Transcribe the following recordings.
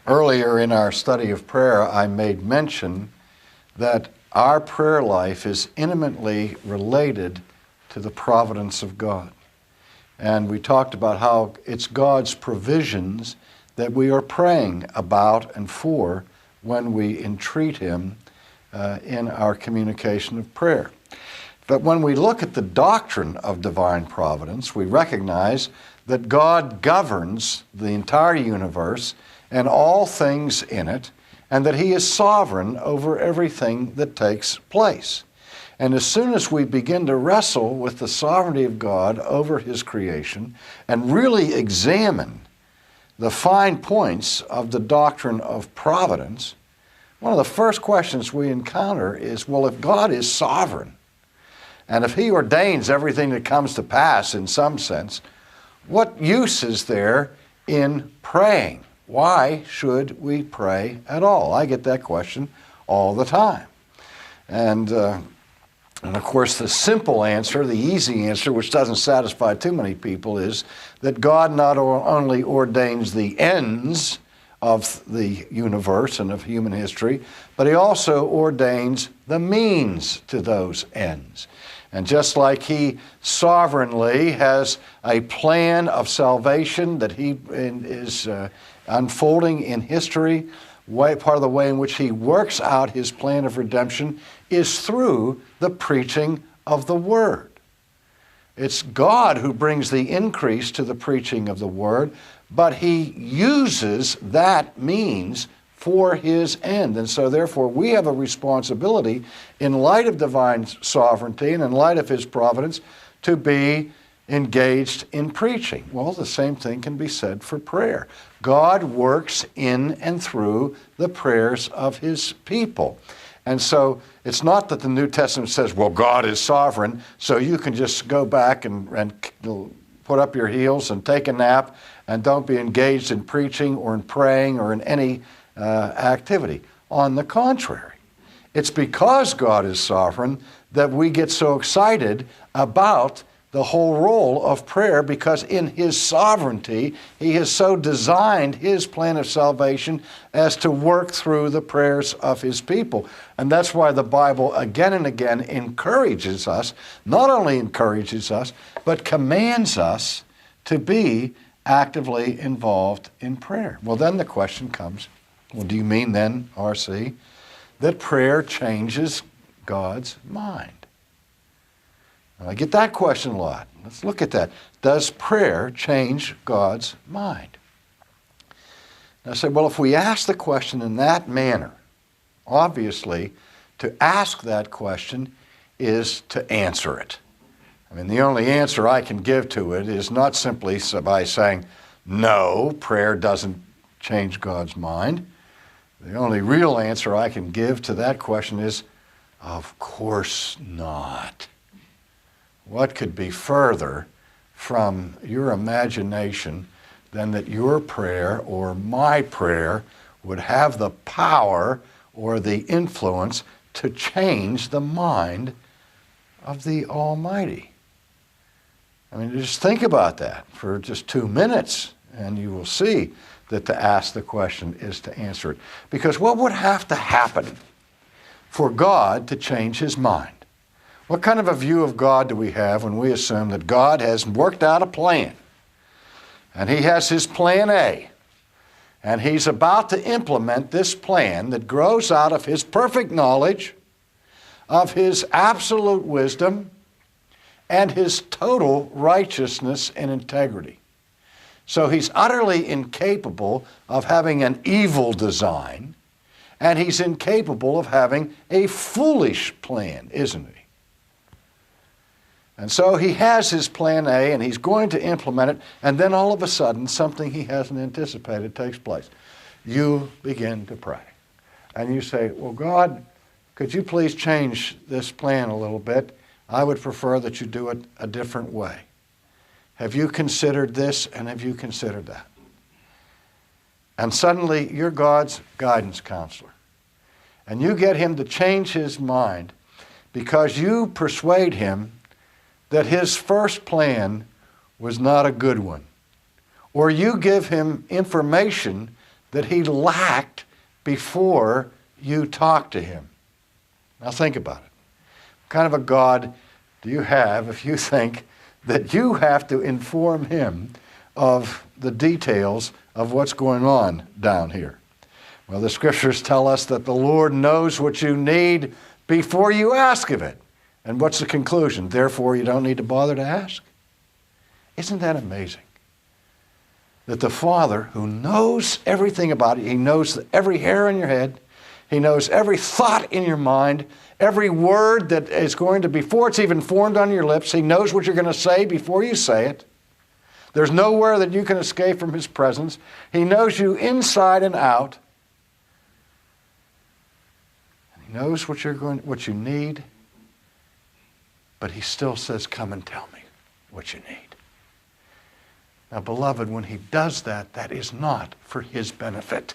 Earlier in our study of prayer, I made mention that our prayer life is intimately related to the providence of God. And we talked about how it's God's provisions that we are praying about and for when we entreat Him in our communication of prayer. But when we look at the doctrine of divine providence, we recognize that God governs the entire universe and all things in it, and that He is sovereign over everything that takes place. And as soon as we begin to wrestle with the sovereignty of God over His creation and really examine the fine points of the doctrine of providence, one of the first questions we encounter is, well, if God is sovereign, and if He ordains everything that comes to pass in some sense, what use is there in praying? Why should we pray at all? I get that question all the time. And of course, the simple answer, the easy answer, which doesn't satisfy too many people, is that God not only ordains the ends of the universe and of human history, but He also ordains the means to those ends. And just like He sovereignly has a plan of salvation that He is unfolding in history, part of the way in which He works out His plan of redemption is through the preaching of the Word. It's God who brings the increase to the preaching of the Word, but He uses that means for His end. And so therefore we have a responsibility in light of divine sovereignty and in light of His providence to be engaged in preaching. Well, the same thing can be said for prayer. God works in and through the prayers of His people. And so it's not that the New Testament says, well, God is sovereign, so you can just go back and put up your heels and take a nap and don't be engaged in preaching or in praying or in any activity. On the contrary, it's because God is sovereign that we get so excited about the whole role of prayer, because in His sovereignty, He has so designed His plan of salvation as to work through the prayers of His people. And that's why the Bible again and again encourages us, not only encourages us, but commands us to be actively involved in prayer. Well, then the question comes, well, do you mean then, R.C., that prayer changes God's mind? I get that question a lot. Let's look at that. Does prayer change God's mind? And I said, well, if we ask the question in that manner, obviously, to ask that question is to answer it. I mean, the only answer I can give to it is not simply by saying, no, prayer doesn't change God's mind. The only real answer I can give to that question is, of course not. What could be further from your imagination than that your prayer or my prayer would have the power or the influence to change the mind of the Almighty? I mean, just think about that for just 2 minutes, and you will see that to ask the question is to answer it. Because what would have to happen for God to change His mind? What kind of a view of God do we have when we assume that God has worked out a plan, and He has His plan A, and He's about to implement this plan that grows out of His perfect knowledge, of His absolute wisdom, and His total righteousness and integrity? So He's utterly incapable of having an evil design, and He's incapable of having a foolish plan, isn't He? And so He has His plan A, and He's going to implement it, and then all of a sudden, something He hasn't anticipated takes place. You begin to pray. And you say, well, God, could you please change this plan a little bit? I would prefer that you do it a different way. Have you considered this, and have you considered that? And suddenly, you're God's guidance counselor. And you get Him to change His mind because you persuade Him that His first plan was not a good one. Or you give Him information that he lacked before you talked to him? Now think about it. What kind of a God do you have if you think that you have to inform him of the details of what's going on down here? Well, the scriptures tell us that the Lord knows what you need before you ask of it. And what's the conclusion? Therefore, you don't need to bother to ask. Isn't that amazing? That the Father, who knows everything about it, he knows every hair on your head, he knows every thought in your mind, every word that is going to, before it's even formed on your lips, he knows what you're going to say before you say it. There's nowhere that you can escape from his presence. He knows you inside and out. And he knows what you need, but he still says, come and tell me what you need. Now, beloved, when he does that, that is not for his benefit.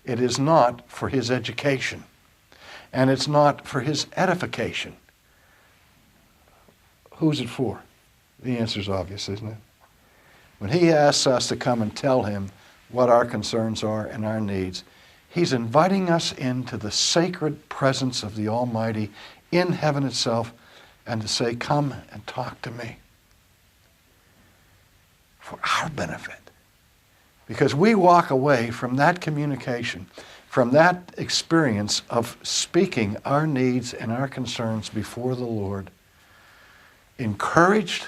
It is not for his education. And it's not for his edification. Who's it for? The answer's obvious, isn't it? When he asks us to come and tell him what our concerns are and our needs, he's inviting us into the sacred presence of the Almighty in heaven itself and to say, come and talk to me. For our benefit. Because we walk away from that communication, from that experience of speaking our needs and our concerns before the Lord, encouraged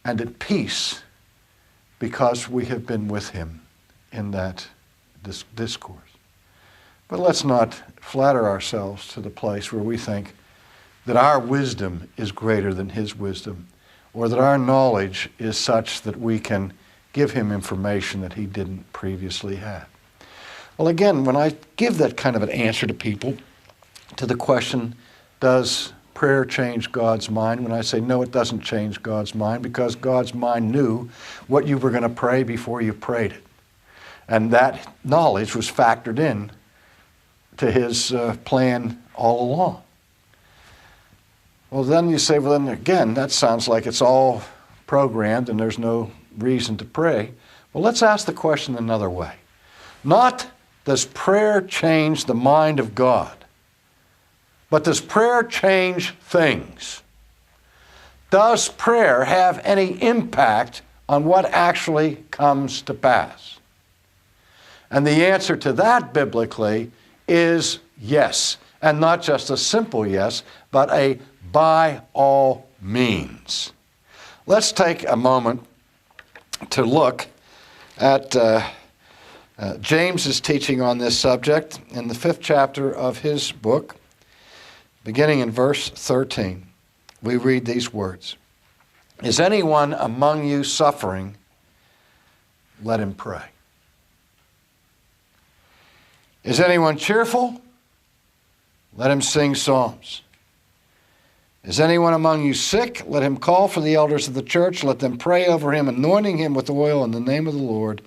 and at peace because we have been with him in that discourse. But let's not flatter ourselves to the place where we think that our wisdom is greater than his wisdom, or that our knowledge is such that we can give him information that he didn't previously have. Well, again, when I give that kind of an answer to people, to the question, does prayer change God's mind? When I say, no, it doesn't change God's mind, because God's mind knew what you were going to pray before you prayed it. And that knowledge was factored in to his plan all along. Well, then you say, well, then again, that sounds like it's all programmed and there's no reason to pray. Well, let's ask the question another way. Not does prayer change the mind of God, but does prayer change things? Does prayer have any impact on what actually comes to pass? And the answer to that biblically is yes. And not just a simple yes, but a by all means. Let's take a moment to look at James's teaching on this subject in the 5th chapter of his book, beginning in verse 13. We read these words. Is anyone among you suffering? Let him pray. Is anyone cheerful? Let him sing psalms. Is anyone among you sick? Let him call for the elders of the church. Let them pray over him, anointing him with oil in the name of the Lord.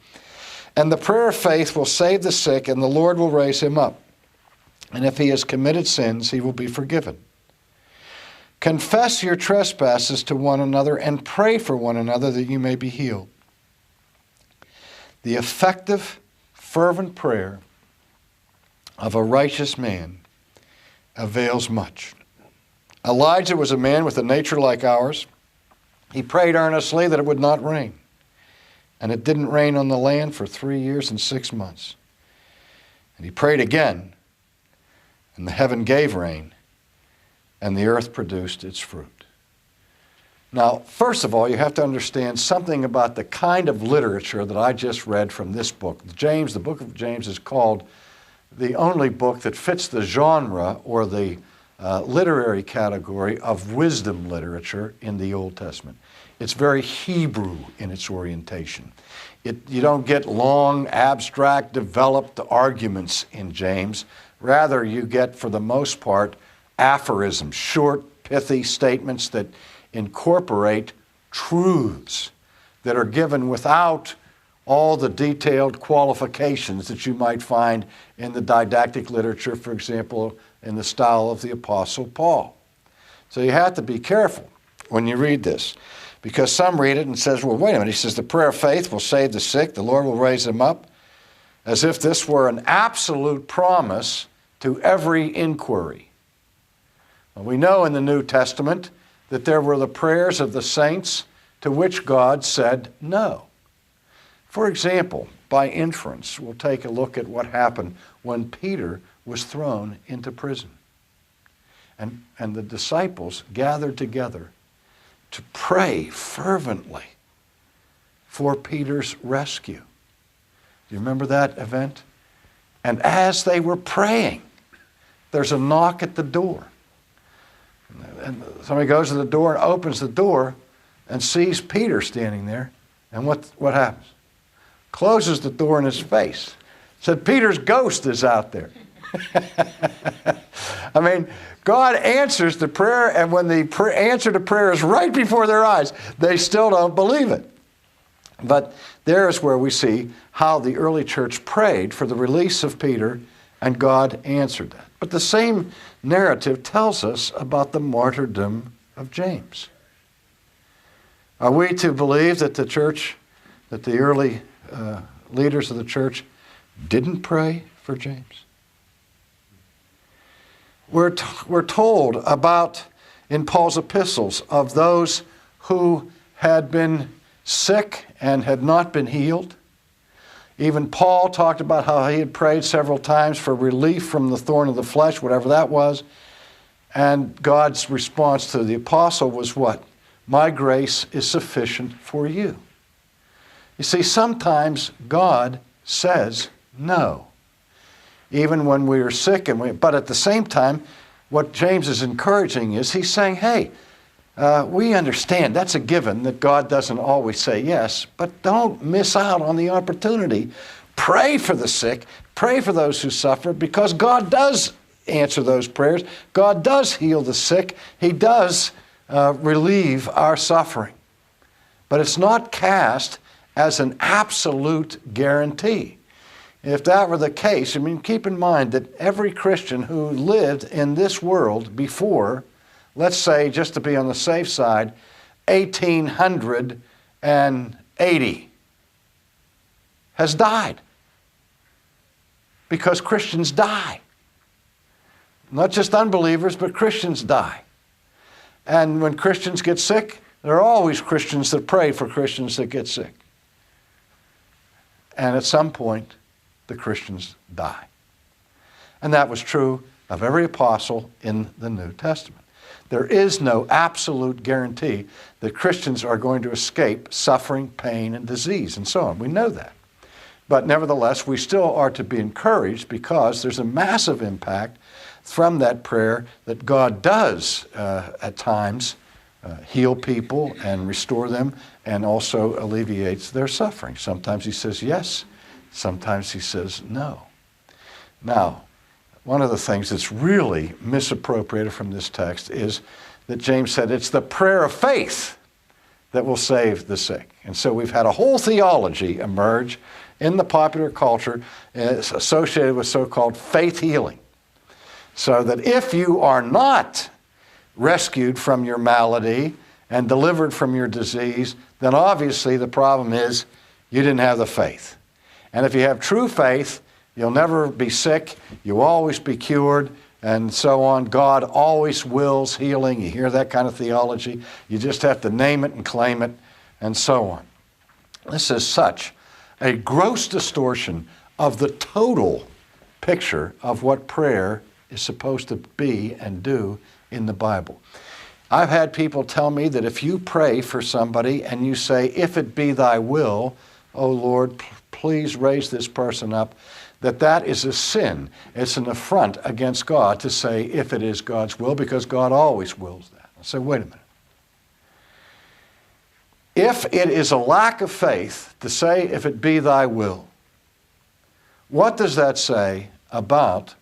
And the prayer of faith will save the sick, and the Lord will raise him up. And if he has committed sins, he will be forgiven. Confess your trespasses to one another and pray for one another that you may be healed. The effective, fervent prayer of a righteous man avails much. Elijah was a man with a nature like ours. He prayed earnestly that it would not rain. And it didn't rain on the land for 3 years and 6 months. And he prayed again, and the heaven gave rain, and the earth produced its fruit. Now, first of all, you have to understand something about the kind of literature that I just read from this book. James, the book of James, is called the only book that fits the genre or the literary category of wisdom literature in the Old Testament. It's very Hebrew in its orientation. You don't get long, abstract, developed arguments in James. Rather, you get, for the most part, aphorisms, short, pithy statements that incorporate truths that are given without all the detailed qualifications that you might find in the didactic literature, for example, in the style of the Apostle Paul. So you have to be careful when you read this, because some read it and says, well, wait a minute. He says the prayer of faith will save the sick, the Lord will raise them up. as if this were an absolute promise to every inquiry. Well, we know in the New Testament that there were the prayers of the saints to which God said no. For example, by inference, we'll take a look at what happened when Peter was thrown into prison. And the disciples gathered together to pray fervently for Peter's rescue. Do you remember that event? And as they were praying, there's a knock at the door. And somebody goes to the door and opens the door and sees Peter standing there. And what happens? Closes the door in his face. Said, Peter's ghost is out there. I mean, God answers the prayer, and when the answer to prayer is right before their eyes, they still don't believe it. But there's where we see how the early church prayed for the release of Peter, and God answered that. But the same narrative tells us about the martyrdom of James. Are we to believe that the church, that the early leaders of the church didn't pray for James? We're told about, in Paul's epistles, of those who had been sick and had not been healed. Even Paul talked about how he had prayed several times for relief from the thorn of the flesh, whatever that was. And God's response to the apostle was what? My grace is sufficient for you. You see, sometimes God says no, even when we are sick. But at the same time, what James is encouraging is he's saying, hey, we understand that's a given that God doesn't always say yes, but don't miss out on the opportunity. Pray for the sick, pray for those who suffer, because God does answer those prayers. God does heal the sick. He does relieve our suffering. But it's not cast as an absolute guarantee. If that were the case, I mean, keep in mind that every Christian who lived in this world before, let's say, just to be on the safe side, 1880 has died. Because Christians die. Not just unbelievers, but Christians die. And when Christians get sick, there are always Christians that pray for Christians that get sick. And at some point, the Christians die. And that was true of every apostle in the New Testament. There is no absolute guarantee that Christians are going to escape suffering, pain, and disease, and so on. We know that. But nevertheless, we still are to be encouraged because there's a massive impact from that prayer that God does at times heal people and restore them and also alleviates their suffering. Sometimes he says yes, sometimes he says no. Now, one of the things that's really misappropriated from this text is that James said it's the prayer of faith that will save the sick. And so we've had a whole theology emerge in the popular culture associated with so-called faith healing. So that if you are not rescued from your malady and delivered from your disease, then obviously the problem is you didn't have the faith. And if you have true faith, you'll never be sick, you'll always be cured, and so on. God always wills healing. You hear that kind of theology. You just have to name it and claim it, and so on. This is such a gross distortion of the total picture of what prayer is supposed to be and do in the Bible. I've had people tell me that if you pray for somebody and you say, if it be thy will, O Lord, please raise this person up, that is a sin. It's an affront against God to say, if it is God's will, because God always wills that. I say, wait a minute. If it is a lack of faith to say, if it be thy will, what does that say about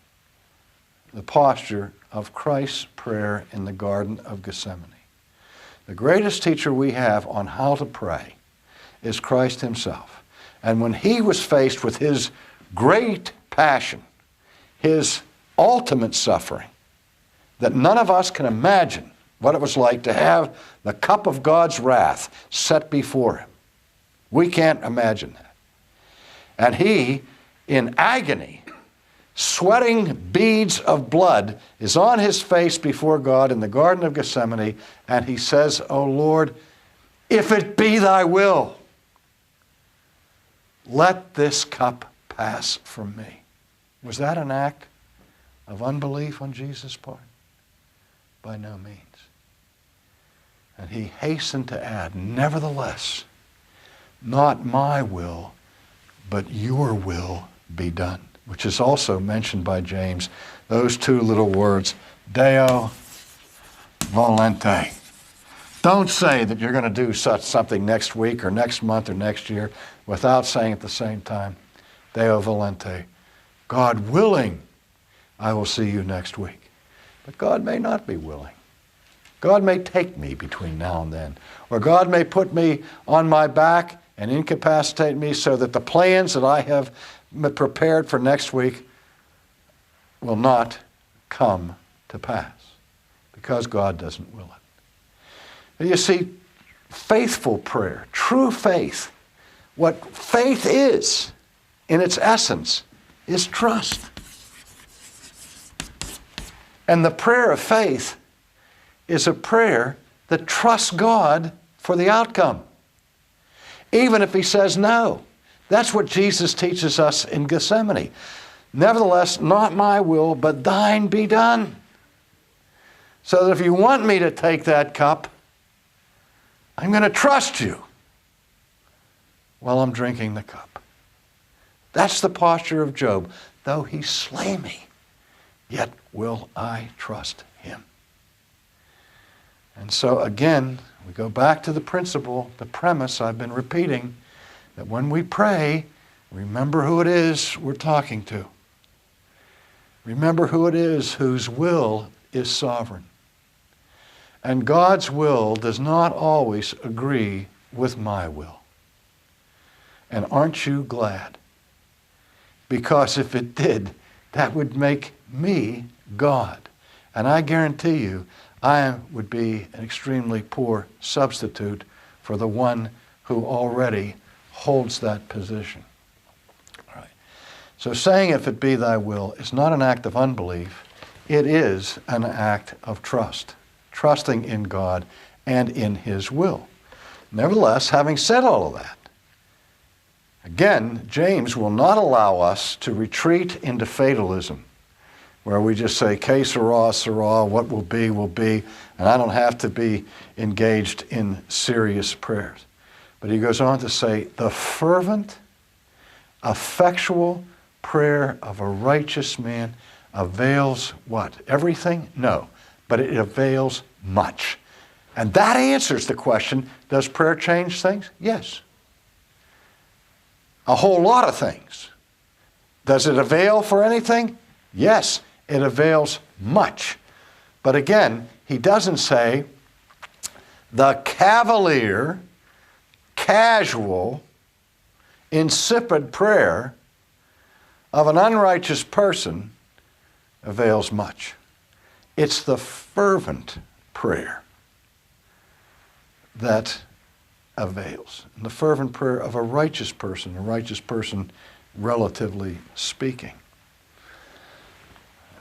the posture of Christ's prayer in the Garden of Gethsemane? The greatest teacher we have on how to pray is Christ himself. And when he was faced with his great passion, his ultimate suffering, that none of us can imagine what it was like to have the cup of God's wrath set before him. We can't imagine that. And he in agony, sweating beads of blood, is on his face before God in the Garden of Gethsemane, and he says, "O Lord, if it be thy will, let this cup pass from me." Was that an act of unbelief on Jesus' part? By no means. And he hastened to add, "Nevertheless, not my will, but your will be done," which is also mentioned by James, those two little words, Deo volente. Don't say that you're going to do something next week or next month or next year without saying at the same time, Deo volente. God willing, I will see you next week. But God may not be willing. God may take me between now and then. Or God may put me on my back and incapacitate me so that the plans that I have prepared for next week will not come to pass, because God doesn't will it. And you see, faithful prayer, true faith, what faith is in its essence is trust. And the prayer of faith is a prayer that trusts God for the outcome, even if he says no. That's what Jesus teaches us in Gethsemane. Nevertheless, not my will, but thine be done. So that if you want me to take that cup, I'm going to trust you while I'm drinking the cup. That's the posture of Job. Though he slay me, yet will I trust him. And so again, we go back to the principle, the premise I've been repeating, that when we pray, remember who it is we're talking to. Remember who it is whose will is sovereign. And God's will does not always agree with my will. And aren't you glad? Because if it did, that would make me God. And I guarantee you, I would be an extremely poor substitute for the one who already holds that position. All right. So saying, "If it be thy will," is not an act of unbelief. It is an act of trust, trusting in God and in his will. Nevertheless, having said all of that, again, James will not allow us to retreat into fatalism, where we just say, "Que sera, sera," what will be, and I don't have to be engaged in serious prayers. But he goes on to say, "The fervent, effectual prayer of a righteous man avails" what? Everything? No. But it avails much. And that answers the question, does prayer change things? Yes. A whole lot of things. Does it avail for anything? Yes, it avails much. But again, he doesn't say the cavalier, casual, insipid prayer of an unrighteous person avails much. It's the fervent prayer that avails. And the fervent prayer of a righteous person relatively speaking.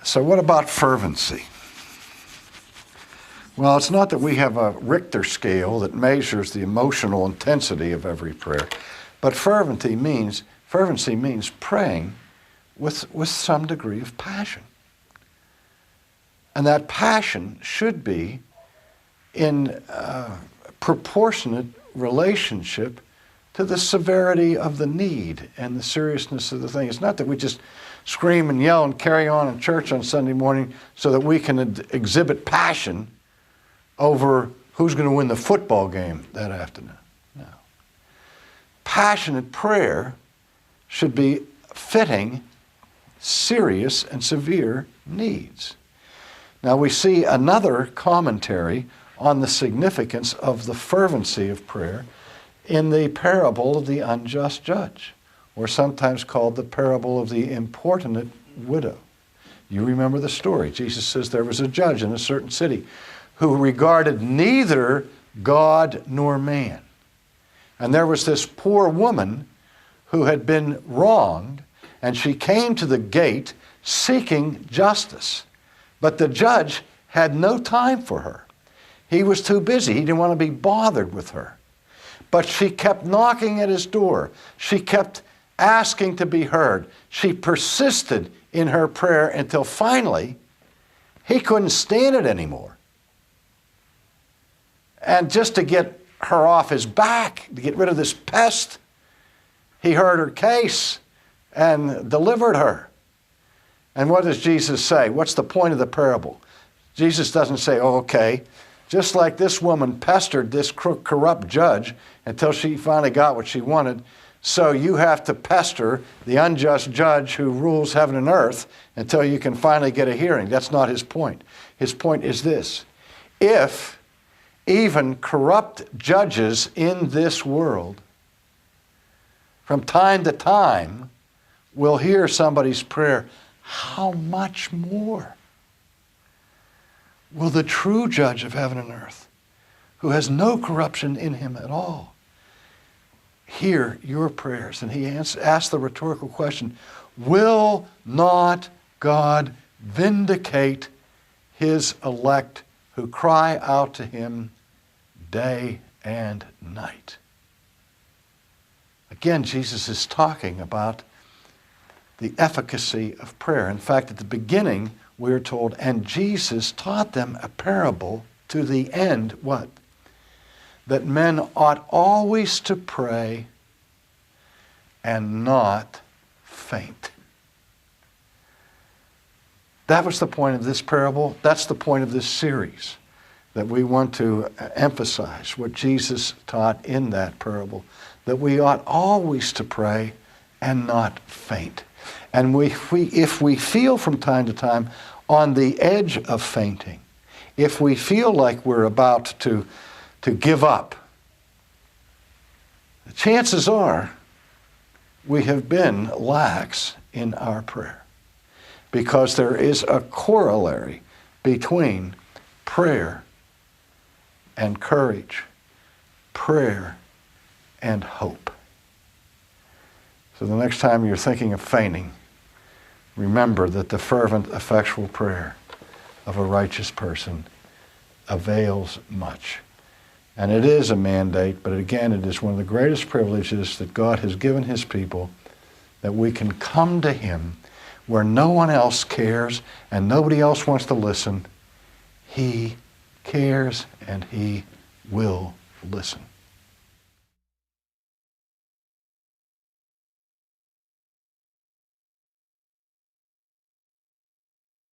So what about fervency? Well, it's not that we have a Richter scale that measures the emotional intensity of every prayer, but fervency means praying with some degree of passion. And that passion should be in proportionate relationship to the severity of the need and the seriousness of the thing. It's not that we just scream and yell and carry on in church on Sunday morning so that we can exhibit passion over who's going to win the football game that afternoon. No. Passionate prayer should be fitting serious and severe needs. Now we see another commentary on the significance of the fervency of prayer in the parable of the unjust judge, or sometimes called the parable of the importunate widow. You remember the story. Jesus says there was a judge in a certain city who regarded neither God nor man. And there was this poor woman who had been wronged, and she came to the gate seeking justice. But the judge had no time for her. He was too busy. He didn't want to be bothered with her. But she kept knocking at his door. She kept asking to be heard. She persisted in her prayer until finally he couldn't stand it anymore. And just to get her off his back, to get rid of this pest, he heard her case and delivered her. And what does Jesus say? What's the point of the parable? Jesus doesn't say, oh, okay, just like this woman pestered this corrupt judge until she finally got what she wanted, so you have to pester the unjust judge who rules heaven and earth until you can finally get a hearing. That's not his point. His point is this: if even corrupt judges in this world from time to time will hear somebody's prayer, how much more will the true judge of heaven and earth, who has no corruption in him at all, hear your prayers? And he asked the rhetorical question, will not God vindicate his elect who cry out to him day and night? Again, Jesus is talking about the efficacy of prayer. In fact, at the beginning, we are told, and Jesus taught them a parable to the end, what? That men ought always to pray and not faint. That was the point of this parable. That's the point of this series, that we want to emphasize what Jesus taught in that parable, that we ought always to pray and not faint. And if we feel from time to time on the edge of fainting, if we feel like we're about to give up, the chances are we have been lax in our prayer, because there is a corollary between prayer and courage, prayer and hope. So the next time you're thinking of fainting, remember that the fervent, effectual prayer of a righteous person avails much. And it is a mandate, but again, it is one of the greatest privileges that God has given his people, that we can come to him where no one else cares and nobody else wants to listen. He cares and he will listen.